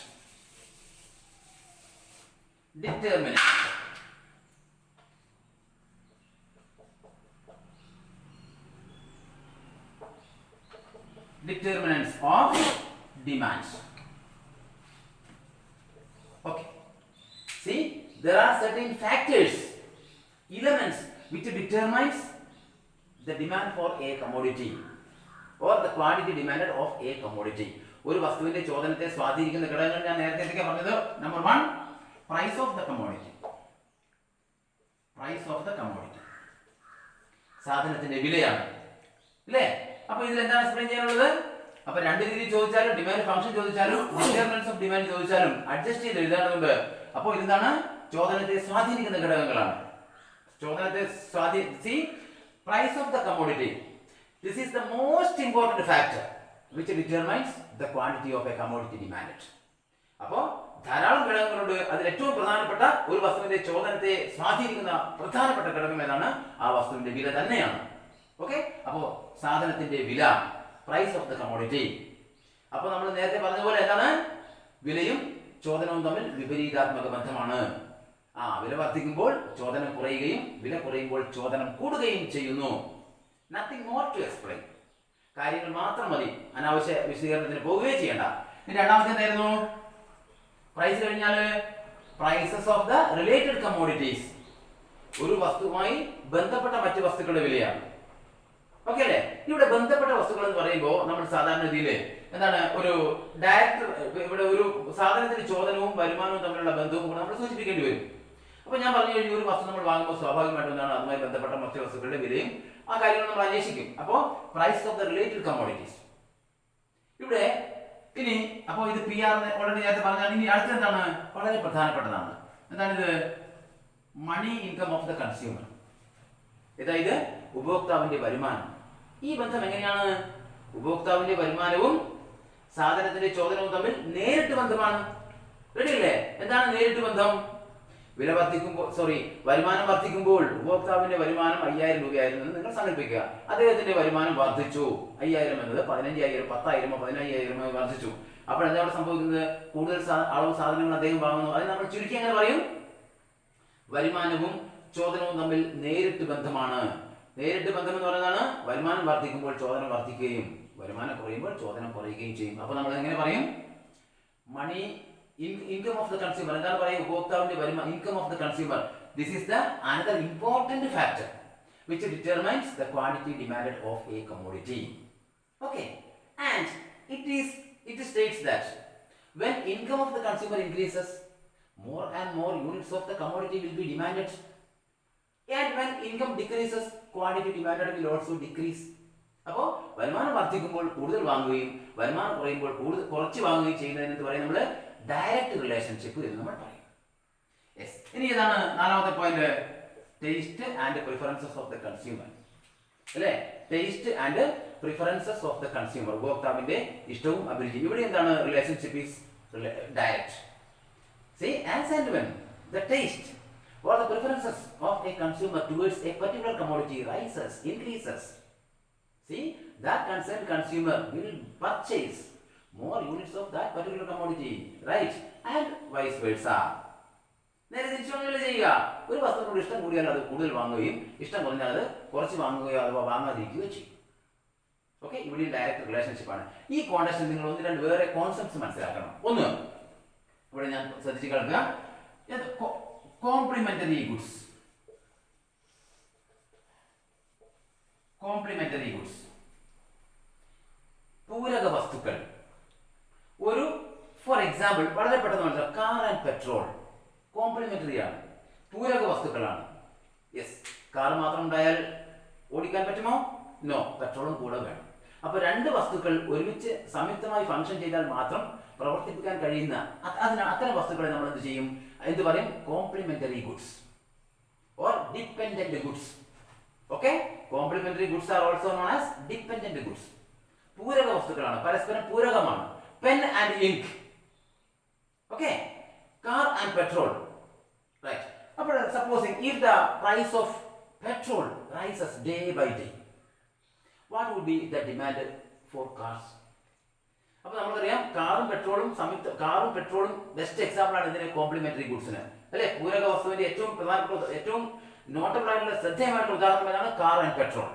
Determinants of demand. Okay, see, there are certain factors, elements which determines the demand for a commodity or the quantity demanded of a commodity. ഒരു വസ്തുവിന്റെ ചോദനത്തെ സ്വാധീനിക്കുന്ന ഘടകങ്ങൾ ഞാൻ നേരത്തെ എന്തൊക്കെയാ പറഞ്ഞത്? Number 1, price of the commodity. സാധനത്തിന്റെ വിലയാണ് അല്ലേ? അപ്പൊ ഇതിൽ എന്താണ് എക്സ്പ്ലെയിൻ ചെയ്യാനുള്ളത്? അപ്പൊ രണ്ട് രീതി ചോദിച്ചാലും, ഡിമാൻഡ് ഫംഗ്ഷൻ ചോദിച്ചാലും, ഡിറ്റർമിനന്റ്സ് ഓഫ് ഡിമാൻഡ് ചോദിച്ചാലും അഡ്ജസ്റ്റ് ചെയ്ത് എഴുതാനുണ്ട്. അപ്പോൾ ഇതെന്താണ്? ചോദനത്തെ സ്വാധീനിക്കുന്ന ഘടകങ്ങളാണ്. See, price of the commodity. This is the most important factor which determines the quantity of a commodity demanded. അപ്പോൾ ധാരാളം ഘടകങ്ങളുണ്ട്. അതിൽ ഏറ്റവും പ്രധാനപ്പെട്ട ഒരു വസ്തുവിന്റെ ചോദനത്തെ സ്വാധീനിക്കുന്ന പ്രധാനപ്പെട്ട ഘടകം ഏതാണ്? ആ വസ്തുവിന്റെ വില തന്നെയാണ്. ഓക്കെ, അപ്പോൾ സാധനത്തിന്റെ വില, പ്രൈസ് ഓഫ് ദ കമ്മോഡിറ്റി. അപ്പോൾ നമ്മൾ നേരത്തെ പറഞ്ഞ പോലെ എന്താണ്? വിലയും ചോദനവും തമ്മിൽ വിപരീതാത്മക ബന്ധമാണ്. വില വർദ്ധിക്കുമ്പോൾ ചോദനം കുറയുകയും വില കുറയുമ്പോൾ ചോദനം കൂടുകയും ചെയ്യുന്നു. Nothing more to explain. കാര്യങ്ങൾ മാത്രം മതി, അനാവശ്യ വിശദീകരണത്തിന് പോവുകയും ചെയ്യണ്ട. ഇനി രണ്ടാമത്തെ എന്തായിരുന്നു? പ്രൈസ് കഴിഞ്ഞാൽ prices of the related commodities. ഒരു വസ്തുവുമായി ബന്ധപ്പെട്ട മറ്റ് വസ്തുക്കളുടെ വിലയാണ്. ഓക്കെ അല്ലേ? ഇവിടെ ബന്ധപ്പെട്ട വസ്തുക്കൾ എന്ന് പറയുമ്പോൾ നമ്മൾ സാധാരണ രീതിയിൽ എന്താണ്, ഒരു ഡയറക്റ്റ്, ഇവിടെ ഒരു സാധനത്തിന്റെ ചോദനവും വരുമാനവും തമ്മിലുള്ള ബന്ധവും കൂടെ നമ്മൾ സൂചിപ്പിക്കേണ്ടി വരും. അപ്പൊ ഞാൻ പറഞ്ഞു കഴിഞ്ഞു, ഒരു വസ്തു നമ്മൾ വാങ്ങുമ്പോൾ സ്വാഭാവികമായിട്ടും എന്താണ്, അതുമായി ബന്ധപ്പെട്ട മറ്റ് വസ്തുക്കളുടെ വിലയും ആ കാര്യങ്ങൾ നമ്മൾ അന്വേഷിക്കും. അപ്പോൾ price of the related commodities ഇവിടെ. ഇനി അപ്പോൾ ഇത് പി ആർ ഓൾറെഡി നേരത്തെ പറഞ്ഞാൽ. ഇനി അടുത്ത എന്താണ്? വളരെ പ്രധാനപ്പെട്ടതാണ്. എന്താണിത്? Money income of the consumer. അതായത് ഉപഭോക്താവിന്റെ വരുമാനം. ഈ ബന്ധം എങ്ങനെയാണ്? ഉപഭോക്താവിന്റെ വരുമാനവും സാധനത്തിന്റെ ചോദനവും തമ്മിൽ നേരിട്ട് ബന്ധമാണ്. റെഡി അല്ലേ? എന്താണ് നേരിട്ട് ബന്ധം? വരുമാനം വർദ്ധിക്കുമ്പോൾ ഉപഭോക്താവിന്റെ വരുമാനം 5000 രൂപയായിരുന്നു എന്ന് നിങ്ങൾ സങ്കല്പിക്കുക. അദ്ദേഹത്തിന്റെ വരുമാനം വർദ്ധിച്ചു. 5000 എന്നത് 15000, 10,000, 15,000 വർദ്ധിച്ചു. അപ്പോൾ എന്താ അവിടെ സംഭവിക്കുന്നത്? കൂടുതൽ അളവ് സാധനങ്ങൾ അദ്ദേഹം വാങ്ങുന്നു. അത് നമ്മൾ ചുരുക്കി എങ്ങനെ പറയും? വരുമാനവും ചോദനവും തമ്മിൽ നേരിട്ട് ബന്ധമാണ്. നേരിട്ട് ബന്ധം എന്ന് പറയുന്നതാണ് വരുമാനം വർദ്ധിക്കുമ്പോൾ ചോദനം വർദ്ധിക്കുകയും വരുമാനം കുറയുമ്പോൾ ചോദനം കുറയുകയും ചെയ്യും. അപ്പോൾ നമ്മൾ എങ്ങനെ പറയും? Money income of the consumer. എന്താണ് പറയുക? ഉപഭോക്താവിന്റെ വരുമാനം, income of the consumer. This is the another important factor which determines the quantity demanded of a commodity. Okay, and it states that when income of the consumer increases, more and more units of the commodity will be demanded, and when income decreases, quantity demanded will also decrease. അപ്പോൾ വരുമാനം വർദ്ധിക്കുമ്പോൾ കൂടുതൽ വാങ്ങുകയും വരുമാനം കുറയുമ്പോൾ കുറച്ച് വാങ്ങുകയും ചെയ്യുന്നതിന് പറയും നമ്മൾ ഡയറക്റ്റ് റിലേഷൻഷിപ്പ് എന്ന് നമ്മൾ പറയും. ഇനി ഇതാണ് നാലാമത്തെ point, taste and preferences of the consumer. അല്ലേ? Taste and preferences of the consumer. ഉപഭോക്താവിന്റെ ഇഷ്ടവും അഭിരുചിയും. ഇവിടെ എന്താണ്? Relationship is direct. See, as and when the taste or the preferences of a consumer towards a particular commodity rises, increases, see, that concerned consumer will purchase more units of that particular commodity, right? And vice versa. നേരെ തിരിച്ചുകൊണ്ടല്ലേ ചെയ്യുക. ഒരു വസ്തുവിനോട് ഇഷ്ടം കൂടിയാൽ അത് കൂടുതൽ വാങ്ങുകയും ഇഷ്ടം കുറഞ്ഞാൽ അത് കുറച്ച് വാങ്ങുകയോ അഥവാ വാങ്ങാതിരിക്കുകയോ ചെയ്യും. ഓക്കെ, ഇവിടെ ഡയറക്റ്റ് റിലേഷൻഷിപ്പാണ്. ഈ കോണ്ടക്സ്റ്റിൽ നിങ്ങൾ ഒന്ന് രണ്ട് വേറെ കോൺസെപ്റ്റ്സ് മനസ്സിലാക്കണം. ഒന്ന്, ഇവിടെ ഞാൻ ശ്രദ്ധിച്ച് കേൾക്കുക, കോംപ്ലിമെന്ററി ഗുഡ്സ്. കോംപ്ലിമെന്ററി ഗുഡ്സ്, പൂരക വസ്തുക്കൾ. ഒരു ഫോർ എക്സാമ്പിൾ വളരെ പെട്ടെന്ന് മനസ്സിലാക്കാം, കാർ ആൻഡ് പെട്രോൾ കോംപ്ലിമെന്ററി ആണ്, പൂരക വസ്തുക്കളാണ്. യെസ്, കാർ മാത്രം ഉണ്ടായാൽ ഓടിക്കാൻ പറ്റുമോ? നോ, പെട്രോളും കൂടെ വേണം. അപ്പൊ രണ്ട് വസ്തുക്കൾ ഒരുമിച്ച് സംയുക്തമായി ഫംഗ്ഷൻ ചെയ്താൽ മാത്രം പ്രവർത്തിപ്പിക്കാൻ കഴിയുന്ന അത്തരം വസ്തുക്കളെ നമ്മൾ എന്ത് ചെയ്യും? എന്ത് പറയും? Complementary goods or dependent goods. Okay, complementary goods are also known as dependent goods. പൂരക വസ്തുക്കളാണ്, പരസ്പരം പൂരകമാണ്. Pen and ink. Okay, car and petrol, right. അപ്പോൾ supposing if the price of petrol rises day by day, what would be the demand for cars? അപ്പൊ നമുക്കറിയാം, കാറും പെട്രോളും best example ആണ് ഇതിന്, കോംപ്ലിമെന്ററി ഗുഡ്സിന്, അല്ലെ? പൂരക വസ്തുവിന്റെ ഏറ്റവും പ്രധാനപ്പെട്ട, ഏറ്റവും നോട്ടബിൾ ആയിട്ടുള്ള ശ്രദ്ധേയമായിട്ടുള്ള ഉദാഹരണം ഏതാണ്? Car and petrol.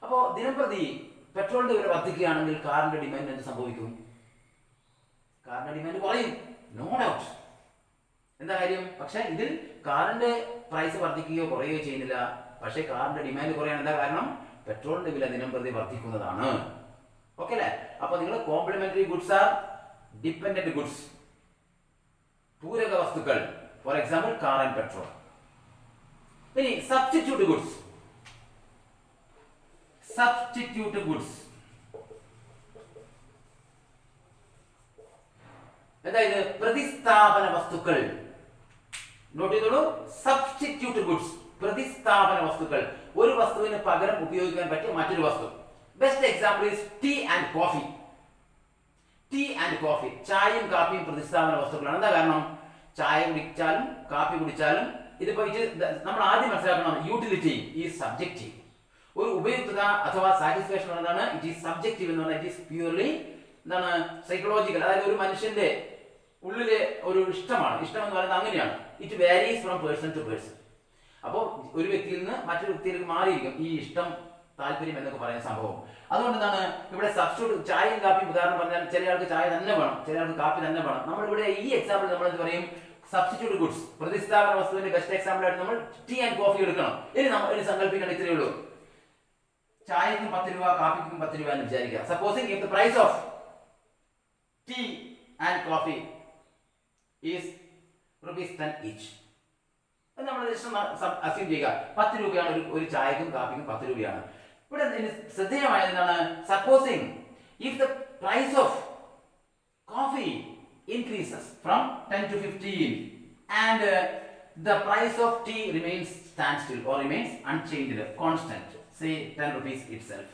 അപ്പോൾ ദിനംപ്രതി പെട്രോളിന്റെ വില വർദ്ധിക്കുകയാണെങ്കിൽ കാറിന്റെ ഡിമാൻഡ് എന്ത് സംഭവിക്കും? കാറിന്റെ ഡിമാൻഡ് കുറയും, നോ ഡൗട്ട്. എന്താ കാര്യം? പക്ഷെ ഇതിൽ കാറിന്റെ പ്രൈസ് വർദ്ധിക്കുകയോ കുറയുകയോ ചെയ്യുന്നില്ല, പക്ഷെ കാറിന്റെ ഡിമാൻഡ് കുറയാൻ എന്താ കാരണം? പെട്രോളിന്റെ വില ദിനംപ്രതി വർദ്ധിക്കുന്നതാണ്. ഓക്കെ അല്ലേ? അപ്പൊ നിങ്ങൾ complementary goods are dependent goods, പൂരക വസ്തുക്കൾ. For example car and petrol. ഇനി സബ്സ്റ്റിറ്റ്യൂട്ട് ഗുഡ്സ്. സബ്സ്റ്റിറ്റ്യൂട്ട് ഗുഡ്സ് അതായത് പ്രതിസ്ഥാപന വസ്തുക്കൾ. നോട്ട് ചെയ്തോളൂ, സബ്സ്റ്റിറ്റ്യൂട്ട് ഗുഡ്സ്, പ്രതിസ്ഥാപന വസ്തുക്കൾ. ഒരു വസ്തുവിന് പകരം ഉപയോഗിക്കാൻ പറ്റിയ മറ്റൊരു വസ്തു. Best example is tea and coffee. Tea and coffee, ചായയും കാപ്പിയും പ്രതിസ്ഥാപന വസ്തുക്കളാണ്. എന്താ കാരണം? ചായ കുടിച്ചാലും കാപ്പി കുടിച്ചാലും ഇതിപ്പോ നമ്മൾ ആദ്യം മനസ്സിലാക്കണം, യൂട്ടിലിറ്റി ഈസ് സബ്ജക്റ്റീവ്. ഒരു ഉപയുക്തത അഥവാ സാറ്റിസ്ഫാക്ഷൻ എന്താണ്? ഇറ്റ് ഈസ് സബ്ജക്റ്റീവ് എന്ന് പറഞ്ഞാൽ ഇറ്റ് ഈസ് പ്യൂർലി എന്താണ്? സൈക്കോളജിക്കൽ. അതായത് ഒരു മനുഷ്യന്റെ ഉള്ളിലെ ഒരു ഇഷ്ടമാണ്. ഇഷ്ടം എന്ന് പറയുന്നത് അങ്ങനെയാണ്. It varies from person to person. അപ്പോൾ ഒരു വ്യക്തിയിൽ നിന്ന് മറ്റൊരു വ്യക്തിയിലേക്ക് മാറിയിരിക്കും ഈ ഇഷ്ടം, താല്പര്യം എന്നൊക്കെ പറയുന്ന സംഭവം. അതുകൊണ്ട് എന്താണ് ഇവിടെ സബ്സ്റ്റിറ്റ്യൂട്ട്? ചായയും കാപ്പിയും ഉദാഹരണം പറഞ്ഞാൽ ചില ആൾക്ക് ചായ തന്നെ വേണം, ചില ആൾക്ക് കാപ്പി തന്നെ വേണം. നമ്മളിവിടെ ഈ എക്സാമ്പിൾ നമ്മൾ എന്ത് പറയും? സബ്സ്റ്റിറ്റ്യൂട്ട് ഗുഡ്സ്, പ്രതിസ്ഥാപന വസ്തുവിന്റെ ബെസ്റ്റ് എക്സാമ്പിൾ ആയിട്ട് നമ്മൾ ടീ ആൻഡ് കോഫി എടുക്കണം. ഇനി സങ്കല്പിക്കണം, ഇത്രയേ ഉള്ളൂ. ചായക്കും 10 രൂപ, കാപ്പിക്കും 10 രൂപ എന്ന് വിചാരിക്കുക. Supposing if the price of tea and coffee is ₹10 each. നമ്മൾ അസ്യൂം ചെയ്യുക 10 രൂപയാണ് ഒരു ചായക്കും കാപ്പിക്കും 10 രൂപയാണ്. ഇവിടെ ശ്രദ്ധേയമായത് എന്താണ്? Supposing if the price of coffee increases from 10 to 15 and the price of tea remains standstill or remains unchanged, constant, say 10 rupees itself.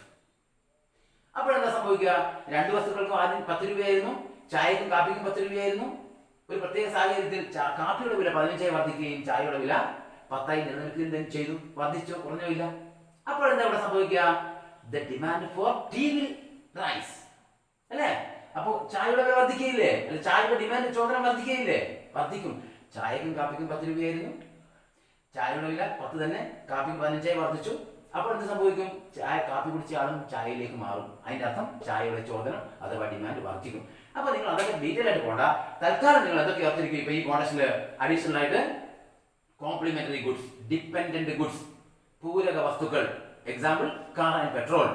അപ്പോൾ എന്താ സംഭവിക്കുക? രണ്ട് വസ്തുക്കൾക്കും ആദ്യം 10 രൂപയായിരുന്നു, ചായക്കും കാപ്പിക്കും 10 രൂപയായിരുന്നു. ഒരു പ്രത്യേക സാഹചര്യത്തിൽ കാപ്പിയുടെ വില 15 വർദ്ധിക്കുകയും ചായയുടെ വില 10 നിലനിൽക്കുകയും ചെയ്തു. വർദ്ധിച്ചോ കുറഞ്ഞോ ഇല്ല. അപ്പോൾ എന്താ ഇവിടെ സംഭവിക്കുക? the demand for tea will rise, അല്ലേ? അപ്പോൾ ചായയുടെ വില വർദ്ധിക്കുകയില്ലേ? അല്ല, ചായയുടെ ഡിമാൻഡ്, ചോദനം വർദ്ധിക്കുകയില്ലേ? വർദ്ധിക്കും. ചായക്കും കാപ്പിക്കും 10 രൂപയായിരുന്നു, ചായയുടെ വില 10 തന്നെ, കാപ്പിക്ക് 15 വർദ്ധിച്ചു. അപ്പോൾ എന്ത് സംഭവിക്കും? കാപ്പി കുടിച്ച ആളും ചായയിലേക്ക് മാറും. അതിന്റെ അർത്ഥം ചായയുടെ ചോദനം അഥവാ ഡിമാൻഡ് വർദ്ധിക്കും. അപ്പൊ നിങ്ങൾ അതൊക്കെ ഡീറ്റെയിൽ ആയിട്ട് പോകണ്ട. തൽക്കാലം നിങ്ങൾ എന്തൊക്കെ ഓർത്തിരിക്കും? ഇപ്പൊ ഈ കോണ്ടക്സ്റ്റിൽ അഡീഷണൽ ആയിട്ട് കോംപ്ലിമെന്ററി ഗുഡ്സ്, ഡിപെൻഡന്റ് ഗുഡ്സ്, പൂരക വസ്തുക്കൾ, example car and petrol.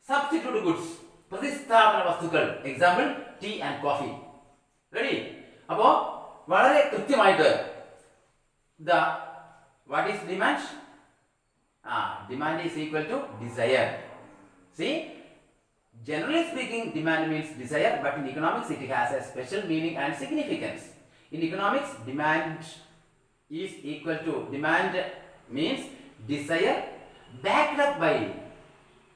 Substitute goods, പ്രതിസ്ഥാപന വസ്തുക്കൾ, example tea and coffee. Ready? അപ്പോ വളരെ കൃത്യമായിട്ട് what is demand? Demand is equal to desire. See, generally speaking, demand means desire, but in economics it has a special meaning and significance. In economics, demand is equal to, demand means desire, backed up by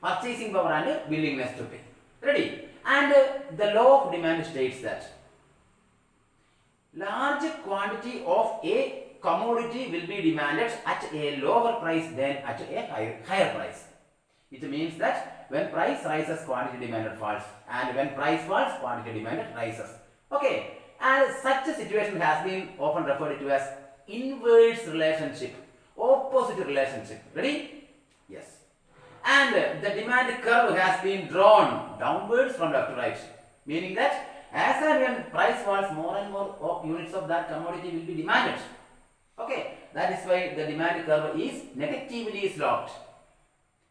purchasing power and willingness to pay. Ready? And the law of demand states that large quantity of a commodity will be demanded at a lower price than at a higher price. It means that when price rises, quantity demanded falls, and when price falls, quantity demanded rises. Okay, and such a situation has been often referred to as inverse relationship, opposite relationship. Ready? Yes. And the demand curve has been drawn downwards from left to right, meaning that as and when price falls, more and more of units of that commodity will be demanded. Okay, that is why the demand curve is negatively sloped.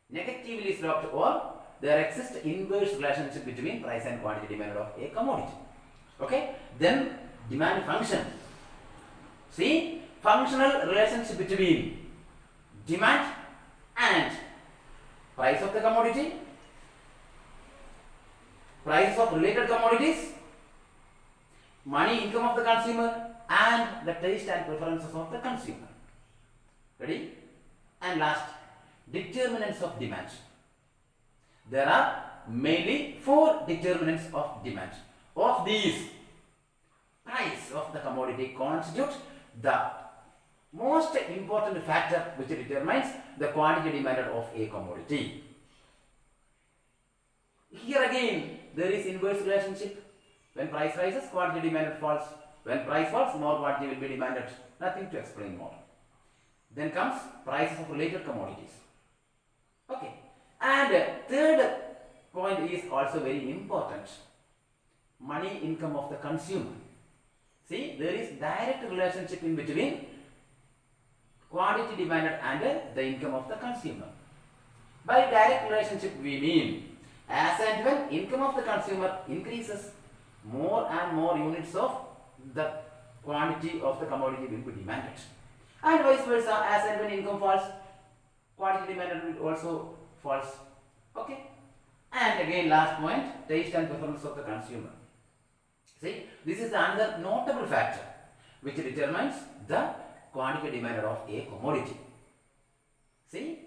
Negatively sloped, or there exists inverse relationship between price and quantity demanded of a commodity. Okay, then demand function. See, functional relationship between demand and price of the commodity, price of related commodities, money income of the consumer, and the taste and preferences of the consumer. Ready? And last, determinants of demand. There are mainly 4 determinants of demand. Of these, price of the commodity constitutes the most important factor which determines the quantity demanded of a commodity. Here again, there is inverse relationship. When price rises, quantity demanded falls. When price falls, more quantity will be demanded. Nothing to explain more. Then comes prices of related commodities. Okay. And third point is also very important. Money income of the consumer. See, there is direct relationship in between quantity demanded and the income of the consumer. By direct relationship we mean as and when income of the consumer increases, more and more units of the quantity of the commodity will be demanded. And vice versa, as and when income falls, quantity demanded will also falls. Okay. And again, last point, taste and preference of the consumer. See, this is another notable factor which determines the quantity demanded of a commodity. See,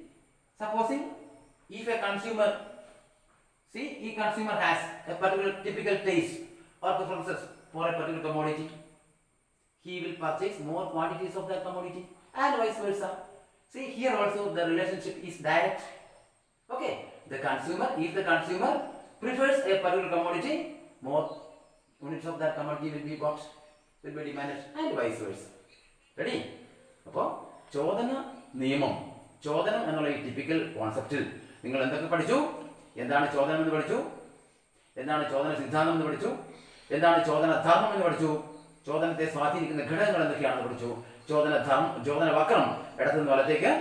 supposing if a consumer, has a particular typical taste or preferences for a particular commodity, he will purchase more quantities of that commodity, and vice versa. See, here also the relationship is direct. Okay, if the consumer prefers a particular commodity, more units of that commodity will be bought, will be demanded, and vice versa. Ready? അപ്പോൾ ചോദനം എന്നുള്ള ഈ typical കോൺസെപ്റ്റിൽ നിങ്ങൾ എന്തൊക്കെ പഠിച്ചു? എന്താണ് ചോദനം എന്ന് പഠിച്ചു? എന്താണ് ചോദന സിദ്ധാന്തം എന്ന് പഠിച്ചു? എന്താണ് ചോദന ധർമ്മം എന്ന് പഠിച്ചു? ചോദനത്തെ സ്വാധീനിക്കുന്ന ഘടകങ്ങൾ എന്തൊക്കെയാണെന്ന് പഠിച്ചു? ചോദന വക്രം ഇടത്തുനിന്ന് വലത്തേക്ക്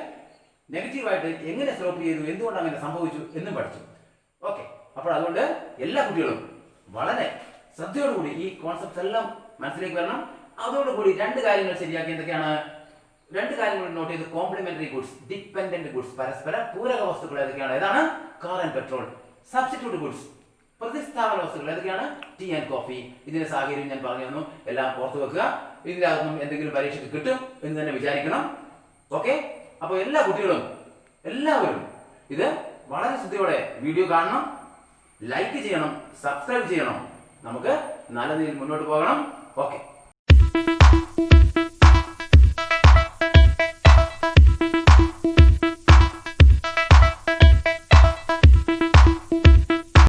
നെഗറ്റീവായിട്ട് എങ്ങനെ സ്ലോപ്പ് ചെയ്തു, എന്തുകൊണ്ട് അങ്ങനെ സംഭവിച്ചു എന്നും പഠിച്ചു. ഓക്കെ, അപ്പോൾ അതുകൊണ്ട് എല്ലാ കുട്ടികളും വളരെ ശ്രദ്ധയോടുകൂടി ഈ കോൺസെപ്റ്റ്സ് എല്ലാം മനസ്സിലേക്ക് വരണം. അതോടുകൂടി 2 കാര്യങ്ങൾ ശരിയാക്കി. എന്തൊക്കെയാണ് 2 കാര്യങ്ങൾ നോട്ട് ചെയ്ത്? കോംപ്ലിമെന്ററി ഗുഡ്സ്, ഡിപെൻഡന്റ് ഗുഡ്സ്, പരസ്പര പൂരക വസ്തുക്കൾ ഏതൊക്കെയാണ്? ഏതാണ്? Car and petrol. Substitute goods, പ്രതിസ്ഥാപന വസ്തുക്കൾ ഏതൊക്കെയാണ്? Tea and coffee. ഇതിന്റെ സാഹചര്യം ഞാൻ പറഞ്ഞു തന്നു, എല്ലാം ഓർത്തു വെക്കുക. ഇതിൻ്റെ അകത്തും എന്തെങ്കിലും പരീക്ഷയ്ക്ക് കിട്ടും എന്ന് തന്നെ വിചാരിക്കണം. ഓക്കെ, അപ്പോൾ എല്ലാ കുട്ടികളും എല്ലാവരും ഇത് വളരെ ശ്രദ്ധയോടെ വീഡിയോ കാണണം, ലൈക്ക് ചെയ്യണം, സബ്സ്ക്രൈബ് ചെയ്യണം. നമുക്ക് നല്ല രീതിയിൽ മുന്നോട്ട് പോകണം. ഓക്കെ.